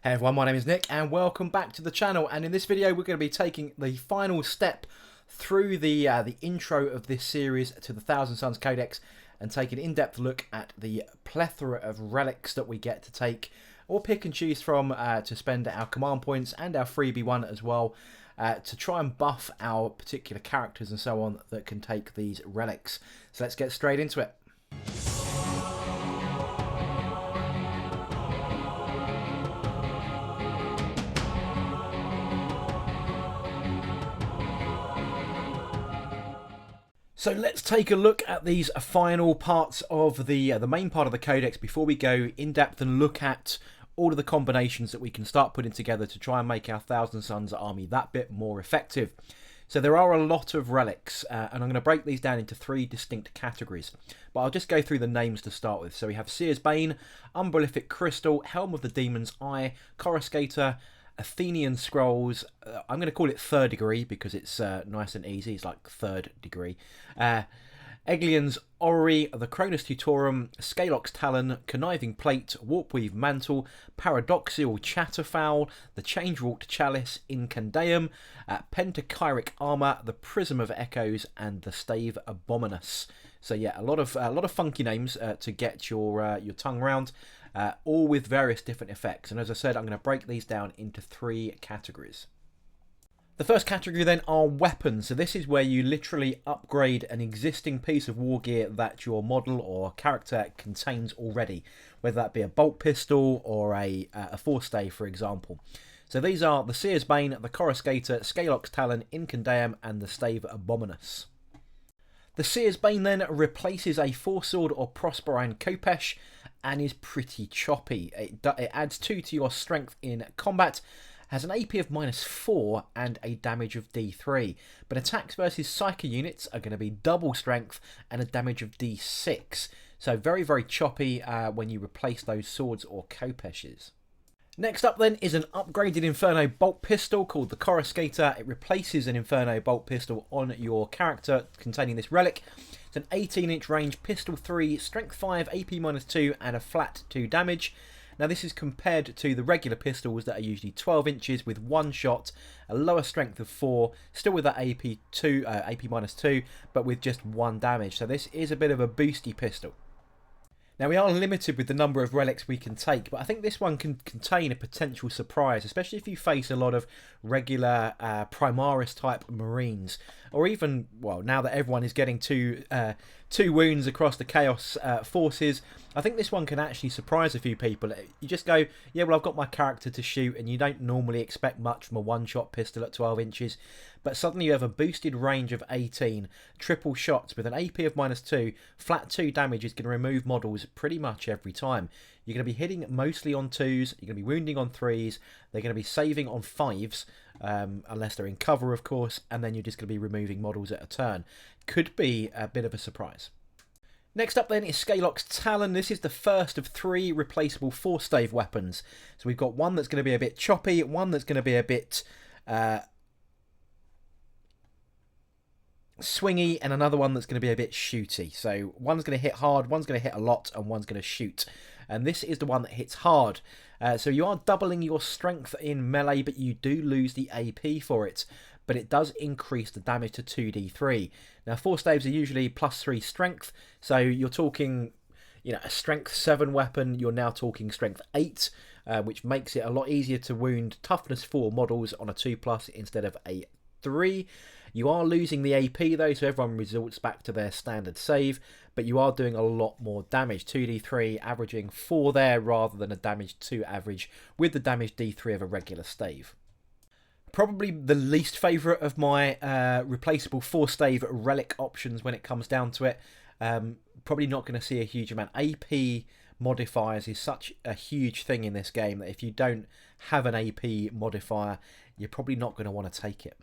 Hey everyone, my name is Nick and welcome back to the channel, and in this video we're going to be taking the final step through the intro of this series to the Thousand Sons Codex and take an in-depth look at the plethora of relics that we get to take or pick and choose from to spend our command points and our freebie one as well to try and buff our particular characters and so on that can take these relics. So let's get straight into it. So let's take a look at these final parts of the main part of the codex before we go in depth and look at all of the combinations that we can start putting together to try and make our Thousand Sons army that bit more effective. So there are a lot of relics, and I'm going to break these down into three distinct categories. But I'll just go through the names to start with. So we have Sears Bane, Umbralific Crystal, Helm of the Demon's Eye, Coruscator, Athenian Scrolls. I'm going to call it third degree because it's nice and easy. It's like third degree. Egglions Ori, the Cronus Tutorum, Scalox Talon, Conniving Plate, Warpweave Mantle, Paradoxical Chatterfowl, the Change-Wrought Chalice, Inkendam, Pentakyric Armor, the Prism of Echoes, and the Stave Abominus. So yeah, a lot of funky names to get your tongue around. All with various different effects, and as I said, I'm going to break these down into three categories. The first category then are weapons. So this is where you literally upgrade an existing piece of war gear that your model or character contains already, whether that be a bolt pistol or a forestay, for example. So these are the Sears Bane, the Coruscator, Scalox Talon, Inkendam, and the Stave Abominus. The Sears Bane then replaces a four-sword or Prosperine Khopesh and is pretty choppy. It adds 2 to your strength in combat, has an AP of -4 and a damage of D3. But attacks versus Psyker units are going to be double strength and a damage of D6. So very, very choppy when you replace those swords or Khopeshes. Next up then is an upgraded Inferno bolt pistol called the Coruscator. It replaces an Inferno bolt pistol on your character containing this relic. It's an 18-inch range pistol 3, strength 5, AP -2 and a flat 2 damage. Now this is compared to the regular pistols that are usually 12 inches with 1 shot, a lower strength of 4, still with that AP -2, but with just 1 damage. So this is a bit of a boosty pistol. Now we are limited with the number of relics we can take, but I think this one can contain a potential surprise, especially if you face a lot of regular Primaris type Marines, or even, well, now that everyone is getting two wounds across the Chaos forces, I think this one can actually surprise a few people. You just go, yeah, well, I've got my character to shoot, and you don't normally expect much from a one-shot pistol at 12 inches, but suddenly you have a boosted range of 18, triple shots with an AP of -2, flat 2 damage is going to remove models pretty much every time. You're going to be hitting mostly on 2s, you're going to be wounding on 3s, they're going to be saving on 5s, unless they're in cover, of course, and then you're just going to be removing models at a turn. Could be a bit of a surprise. Next up then is Scalox Talon. This is the first of 3 replaceable forestave weapons. So we've got one that's going to be a bit choppy, one that's going to be a bit swingy, and another one that's going to be a bit shooty. So one's going to hit hard, one's going to hit a lot, and one's going to shoot. And this is the one that hits hard. So you are doubling your strength in melee, but you do lose the AP for it. But it does increase the damage to 2d3. Now, forestaves are usually +3 strength, so you're talking, you know, a strength 7 weapon, you're now talking strength 8, which makes it a lot easier to wound toughness 4 models on a 2+ instead of a 3. You are losing the AP though, so everyone resorts back to their standard save, but you are doing a lot more damage. 2d3 averaging 4 there rather than a damage 2 average with the damage d3 of a regular stave. Probably the least favourite of my replaceable forestave relic options when it comes down to it. Probably not going to see a huge amount. AP modifiers is such a huge thing in this game that if you don't have an AP modifier, you're probably not going to want to take it.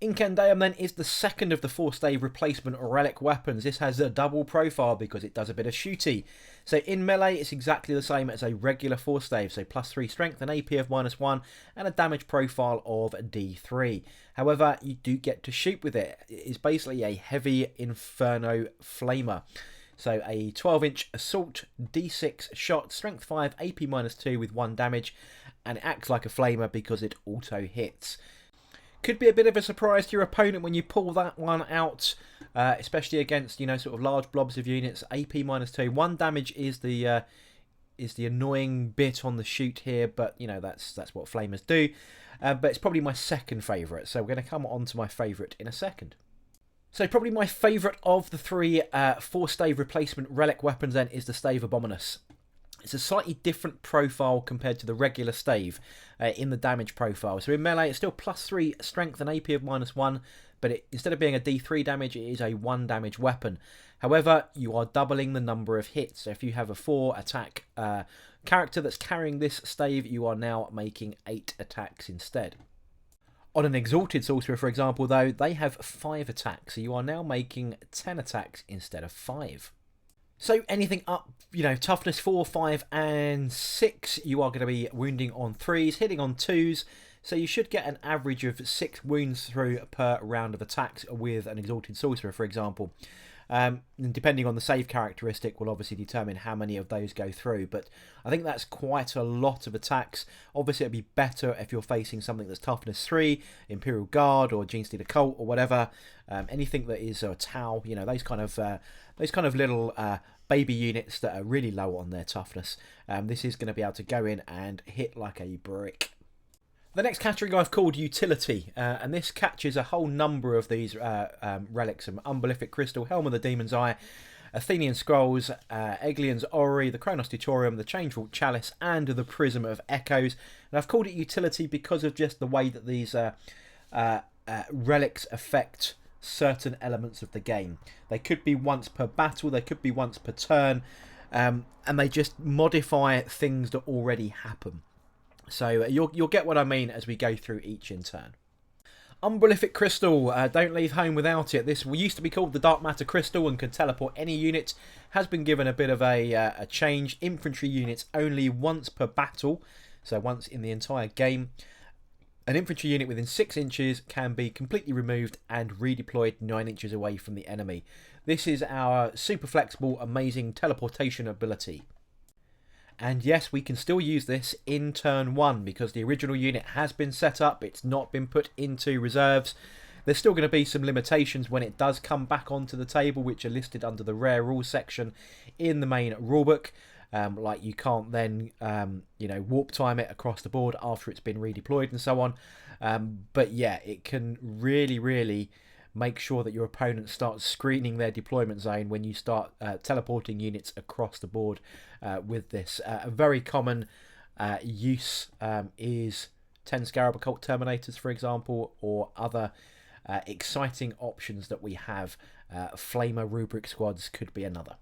Inkendam then is the second of the forestave replacement relic weapons. This has a double profile because it does a bit of shooty. So in melee it's exactly the same as a regular forestave, so +3 strength, an AP of -1 and a damage profile of D3. However, you do get to shoot with it. It's basically a heavy Inferno flamer. So a 12-inch assault, D6 shot, strength 5, AP -2 with 1 damage, and it acts like a flamer because it auto hits. Could be a bit of a surprise to your opponent when you pull that one out, especially against, you know, sort of large blobs of units. AP -2, 1 damage is the annoying bit on the shoot here, but you know that's what flamers do. But it's probably my second favourite, so we're going to come on to my favourite in a second. So probably my favourite of the three 4-stave replacement relic weapons then is the Stave Abominus. It's a slightly different profile compared to the regular stave in the damage profile. So in melee, it's still +3 strength and AP of -1, but instead of being a D3 damage, it is a 1 damage weapon. However, you are doubling the number of hits. So if you have a 4 attack character that's carrying this stave, you are now making 8 attacks instead. On an Exalted Sorcerer, for example, though, they have 5 attacks, so you are now making 10 attacks instead of 5. So anything up, you know, toughness 4, 5 and 6, you are going to be wounding on 3s, hitting on 2s, so you should get an average of 6 wounds through per round of attacks with an Exalted Sorcerer, for example. And depending on the save characteristic will obviously determine how many of those go through, but I think that's quite a lot of attacks. Obviously it'd be better if you're facing something that's toughness 3, Imperial Guard or Genestealer Cult or whatever, anything that is a Tau, you know, those kind of little baby units that are really low on their toughness. This is going to be able to go in and hit like a brick. The next category I've called Utility, and this catches a whole number of these relics: Unbelific Crystal, Helm of the Demon's Eye, Athenian Scrolls, Egglions Ori, the Chronos Tutorium, the Changeful Chalice, and the Prism of Echoes. And I've called it Utility because of just the way that these relics affect certain elements of the game. They could be once per battle, they could be once per turn, and they just modify things that already happen. So you'll get what I mean as we go through each in turn. Unbelific Crystal, don't leave home without it. This used to be called the Dark Matter Crystal and can teleport any unit. Has been given a bit of a change. Infantry units only once per battle, so once in the entire game. An infantry unit within 6 inches can be completely removed and redeployed 9 inches away from the enemy. This is our super flexible, amazing teleportation ability. And yes, we can still use this in turn 1 because the original unit has been set up. It's not been put into reserves. There's still going to be some limitations when it does come back onto the table, which are listed under the rare rules section in the main rulebook. Like you can't then, you know, warp time it across the board after it's been redeployed and so on. But yeah, it can really make sure that your opponent starts screening their deployment zone when you start teleporting units across the board with this. A very common use is 10 Scarab Occult Terminators, for example, or other exciting options that we have. Flamer Rubric Squads could be another.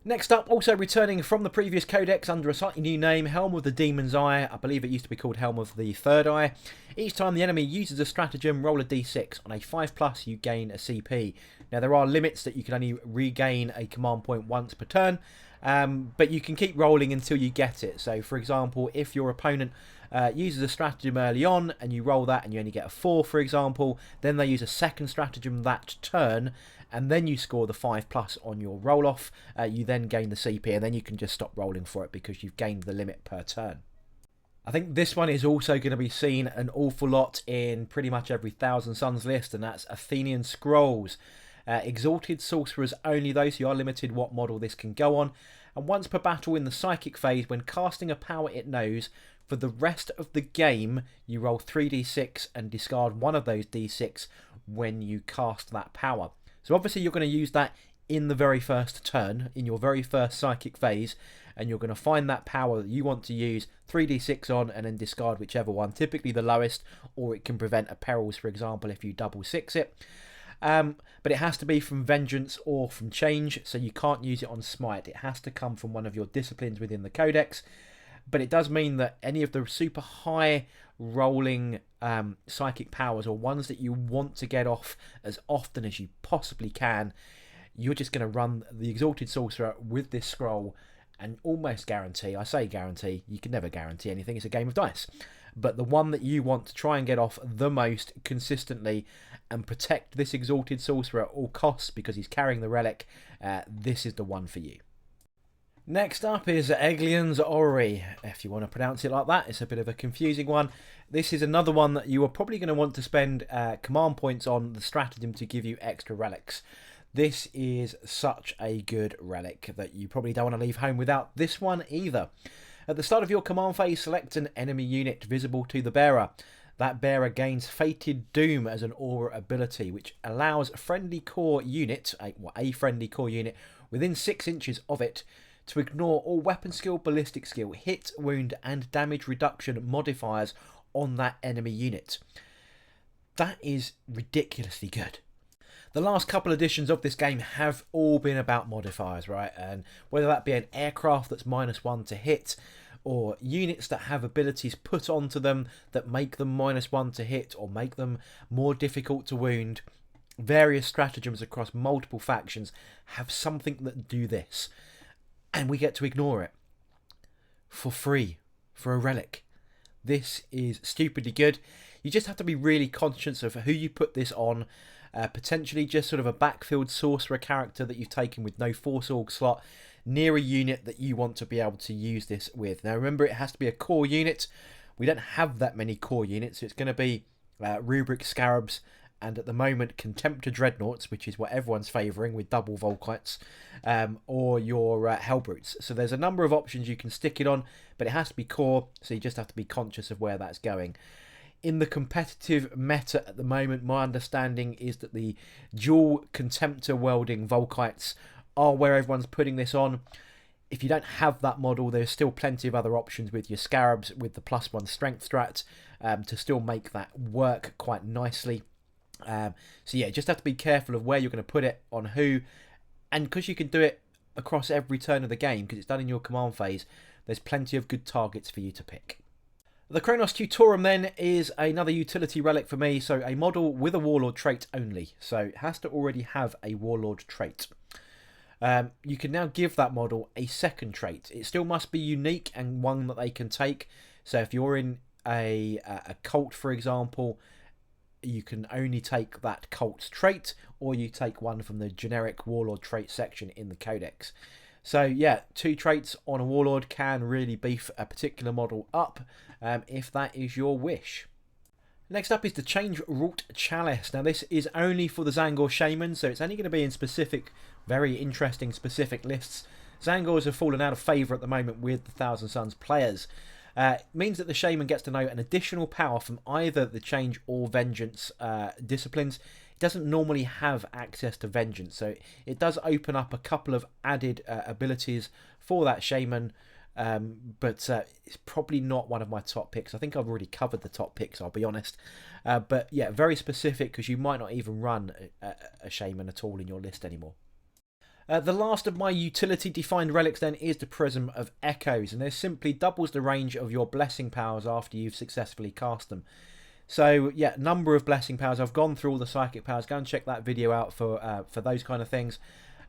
Next up, also returning from the previous codex under a slightly new name, Helm of the Demon's Eye. I believe it used to be called Helm of the Third Eye. Each time the enemy uses a stratagem, roll a d6. On a 5+, you gain a CP. Now, there are limits that you can only regain a command point once per turn, but you can keep rolling until you get it. So, for example, if your opponent uses a stratagem early on and you roll that and you only get a 4, for example, then they use a second stratagem that turn, and then you score the 5+ on your roll off, you then gain the CP, and then you can just stop rolling for it because you've gained the limit per turn. I think this one is also going to be seen an awful lot in pretty much every Thousand Sons list, and that's Athenian Scrolls. Exalted Sorcerers only though, so you are limited what model this can go on. And once per battle in the Psychic phase, when casting a power it knows, for the rest of the game, you roll 3d6 and discard one of those d6 when you cast that power. So obviously you're going to use that in the very first turn, in your very first Psychic phase, and you're going to find that power that you want to use, 3d6 on, and then discard whichever one, typically the lowest, or it can prevent a perils, for example, if you double 6 it. But it has to be from Vengeance or from Change, so you can't use it on Smite. It has to come from one of your disciplines within the Codex. But it does mean that any of the super high rolling psychic powers, or ones that you want to get off as often as you possibly can, you're just going to run the Exalted Sorcerer with this scroll and almost guarantee, I say guarantee, you can never guarantee anything, it's a game of dice, but the one that you want to try and get off the most consistently and protect this Exalted Sorcerer at all costs because he's carrying the relic, this is the one for you. Next up is Egglions Ori. If you want to pronounce it like that, it's a bit of a confusing one. This is another one that you are probably going to want to spend command points on the stratagem to give you extra relics. This is such a good relic that you probably don't want to leave home without this one either. At the start of your command phase, select an enemy unit visible to the bearer. That bearer gains Fated Doom as an aura ability, which allows a friendly core unit, a friendly core unit within 6 inches of it, to ignore all weapon skill, ballistic skill, hit, wound and damage reduction modifiers on that enemy unit. That is ridiculously good. The last couple editions of this game have all been about modifiers, right? And whether that be an aircraft that's -1 to hit, or units that have abilities put onto them that make them -1 to hit or make them more difficult to wound, various stratagems across multiple factions have something that do this. And we get to ignore it for free for a relic. This is stupidly good. You just have to be really conscious of who you put this on. Potentially just sort of a backfield sorcerer character that you've taken with no force org slot near a unit that you want to be able to use this with. Now remember, it has to be a core unit. We don't have that many core units, so it's going to be Rubric Scarabs and at the moment Contemptor Dreadnoughts, which is what everyone's favouring with double Volkites, or your Hellbrutes. So there's a number of options you can stick it on, but it has to be core, so you just have to be conscious of where that's going. In the competitive meta at the moment, my understanding is that the dual Contemptor welding Volkites are where everyone's putting this on. If you don't have that model, there's still plenty of other options with your Scarabs with the +1 strength strat to still make that work quite nicely. So yeah, just have to be careful of where you're going to put it, on who, and because you can do it across every turn of the game because it's done in your command phase, there's plenty of good targets for you to pick. The Kronos Tutorum then is another utility relic for me, so a model with a Warlord trait only, so it has to already have a Warlord trait. You can now give that model a second trait. It still must be unique and one that they can take, so if you're in a cult, for example, you can only take that cult's trait, or you take one from the generic Warlord trait section in the codex. So yeah, 2 traits on a Warlord can really beef a particular model up, if that is your wish. Next up is the Change Wrought Chalice. Now this is only for the Tzaangor Shaman, so it's only going to be in specific, very interesting specific lists. Tzaangors have fallen out of favour at the moment with the Thousand Sons players. It means that the Shaman gets to know an additional power from either the Change or Vengeance disciplines. It doesn't normally have access to Vengeance, so it does open up a couple of added abilities for that Shaman, but it's probably not one of my top picks. I think I've already covered the top picks, I'll be honest. But yeah, very specific because you might not even run a Shaman at all in your list anymore. The last of my utility-defined relics then is the Prism of Echoes, and this simply doubles the range of your blessing powers after you've successfully cast them. So yeah, number of blessing powers. I've gone through all the psychic powers. Go and check that video out for those kind of things.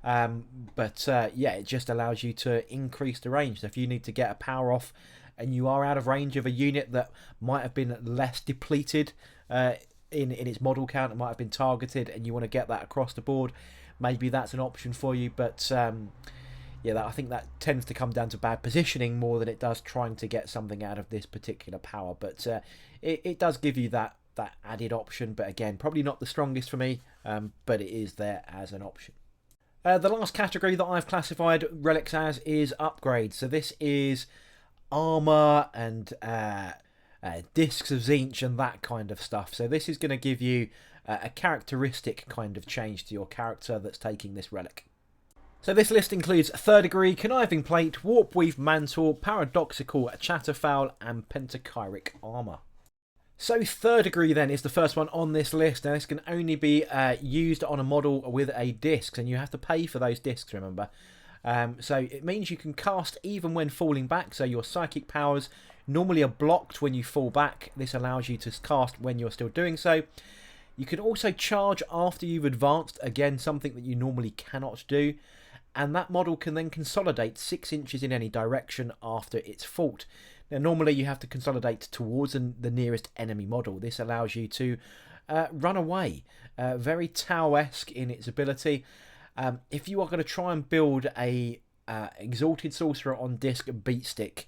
But yeah, it just allows you to increase the range. So if you need to get a power off and you are out of range of a unit that might have been less depleted in its model count, it might have been targeted, and you want to get that across the board, maybe that's an option for you. But yeah, I think that tends to come down to bad positioning more than it does trying to get something out of this particular power. But it does give you that added option. But again, probably not the strongest for me, but it is there as an option. The last category that I've classified relics as is upgrades. So this is armor and discs of Tzeentch and that kind of stuff. So this is going to give you a characteristic kind of change to your character that's taking this relic. So this list includes 3rd degree, conniving plate, warp weave mantle, paradoxical chatterfowl and pentakyric armor. So 3rd degree then is the first one on this list. Now this can only be used on a model with a disc, and you have to pay for those discs, remember. So it means you can cast even when falling back, so your psychic powers normally are blocked when you fall back. This allows you to cast when you're still doing so. You can also charge after you've advanced, again something that you normally cannot do. And that model can then consolidate 6 inches in any direction after its fault. Now, normally you have to consolidate towards the nearest enemy model. This allows you to run away. Very Tau-esque in its ability. If you are going to try and build a Exalted Sorcerer on disc beat stick,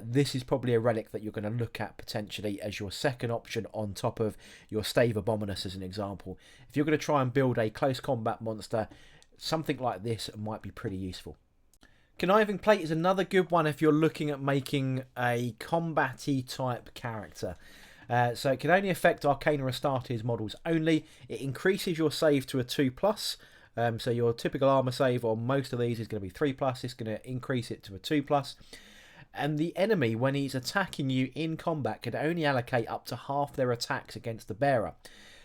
this is probably a relic that you're going to look at potentially as your second option on top of your Stave Abominus as an example. If you're going to try and build a close combat monster, something like this might be pretty useful. Conniving Plate is another good one if you're looking at making a combat-y type character. So it can only affect Arcana Astartes models only. It increases your save to a 2+. So your typical armor save on most of these is going to be 3+. It's going to increase it to a 2+. And the enemy, when he's attacking you in combat, can only allocate up to half their attacks against the bearer.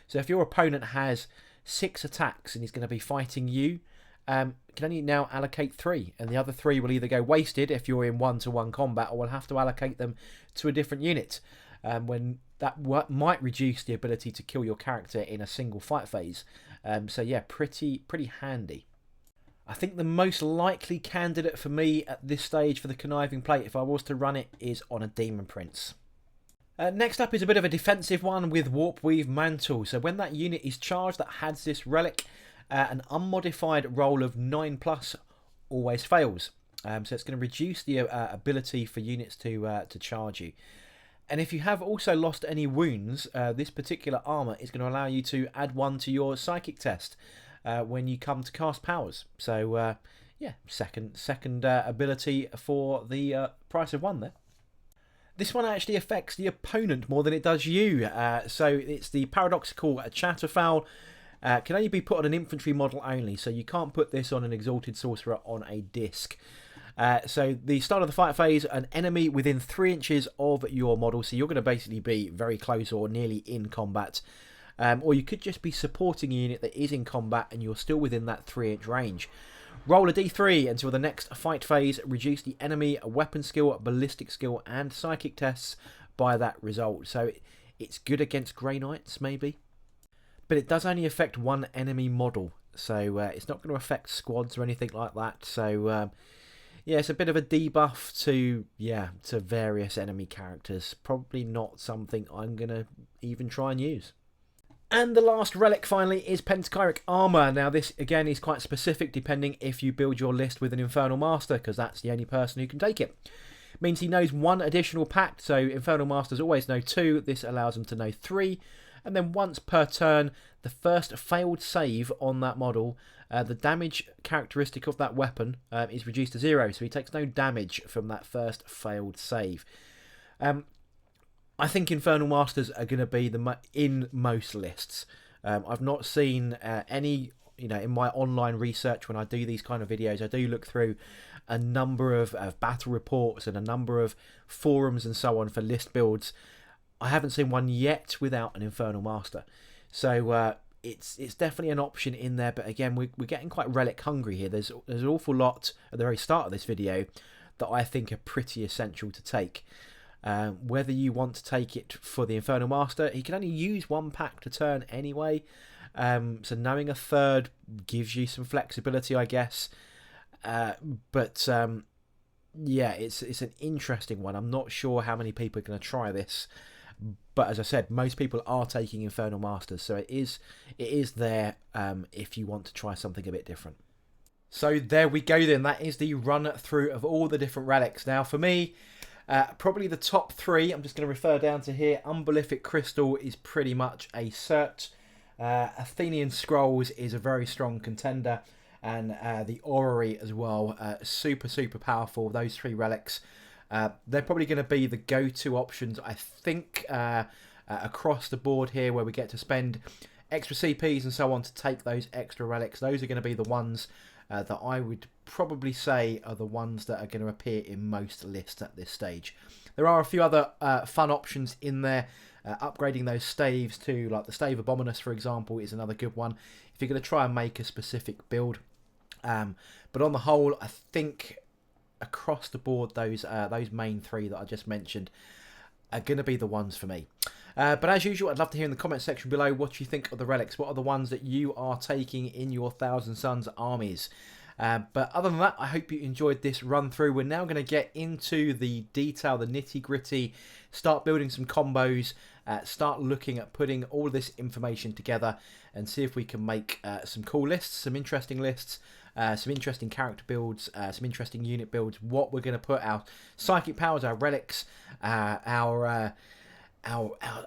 So if your opponent has 6 attacks and he's going to be fighting you, can only now allocate 3, and the other 3 will either go wasted if you're in 1-to-1 combat, or will have to allocate them to a different unit. When that might reduce the ability to kill your character in a single fight phase. So yeah, pretty handy. I think the most likely candidate for me at this stage for the Conniving Plate, if I was to run it, is on a Demon Prince. Next up is a bit of a defensive one with Warp Weave Mantle. So when that unit is charged that has this relic, an unmodified roll of 9+ always fails. So it's going to reduce the ability for units to charge you. And if you have also lost any wounds, this particular armour is going to allow you to add 1 to your psychic test when you come to cast powers. So yeah, second ability for the price of 1 there. This one actually affects the opponent more than it does you. So it's the paradoxical Chatterfowl. Can only be put on an infantry model only, so you can't put this on an Exalted Sorcerer on a disc. So the start of the fight phase, an enemy within 3 inches of your model, so you're going to basically be very close or nearly in combat. Or you could just be supporting a unit that is in combat and you're still within that 3-inch range. Roll a d3 until the next fight phase, reduce the enemy weapon skill, ballistic skill and psychic tests by that result. So it's good against Grey Knights maybe. But it does only affect 1 enemy model, so it's not going to affect squads or anything like that. So yeah, it's a bit of a debuff to various enemy characters. Probably not something I'm going to even try and use. And the last relic finally is pentakyric armor. Now this again is quite specific depending if you build your list with an Infernal Master, because that's the only person who can take it. Means he knows 1 additional pact, so Infernal Masters always know 2. This allows them to know 3. And then once per turn, the first failed save on that model, the damage characteristic of that weapon is reduced to 0. So he takes no damage from that first failed save. I think Infernal Masters are going to be in most lists. I've not seen any, in my online research when I do these kind of videos, I do look through a number of battle reports and a number of forums and so on for list builds. I haven't seen one yet without an Infernal Master. So it's definitely an option in there. But again, we're getting quite relic hungry here. There's an awful lot at the very start of this video that I think are pretty essential to take. Whether you want to take it for the Infernal Master, he can only use 1 pack to turn anyway. So knowing a third gives you some flexibility, I guess. But yeah, it's an interesting one. I'm not sure how many people are going to try this. But as I said, most people are taking Infernal Masters, so it is there if you want to try something a bit different. So there we go then. That is the run through of all the different relics. Now for me, probably the top 3, I'm just going to refer down to here. Umbellific Crystal is pretty much a cert. Athenian Scrolls is a very strong contender. And the Orrery as well, super powerful. Those 3 relics, they're probably going to be the go-to options, I think, across the board here, where we get to spend extra CPs and so on to take those extra relics. Those are going to be the ones that I would probably say are the ones that are going to appear in most lists at this stage. There are a few other fun options in there. Upgrading those staves to, like the Stave Abominus, for example, is another good one if you're going to try and make a specific build. But on the whole, I think across the board, those main 3 that I just mentioned are going to be the ones for me. But as usual, I'd love to hear in the comment section below what you think of the relics. What are the ones that you are taking in your Thousand Sons armies? But other than that, I hope you enjoyed this run through. We're now going to get into the detail, the nitty gritty, start building some combos, start looking at putting all of this information together and see if we can make some cool lists, some interesting lists, some interesting character builds, some interesting unit builds, what we're going to put our psychic powers, our relics, our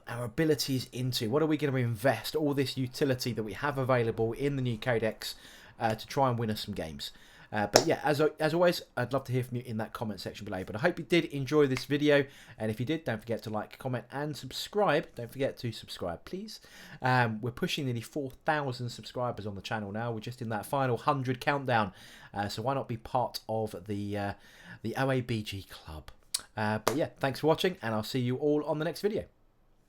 abilities into. What are we going to invest all this utility that we have available in the new codex to try and win us some games. But yeah, as always, I'd love to hear from you in that comment section below. But I hope you did enjoy this video, and if you did, don't forget to like, comment and subscribe. Don't forget to subscribe, please. We're pushing nearly 4,000 subscribers on the channel now. We're just in that final 100 countdown, so why not be part of the OABG club? But yeah, thanks for watching, and I'll see you all on the next video.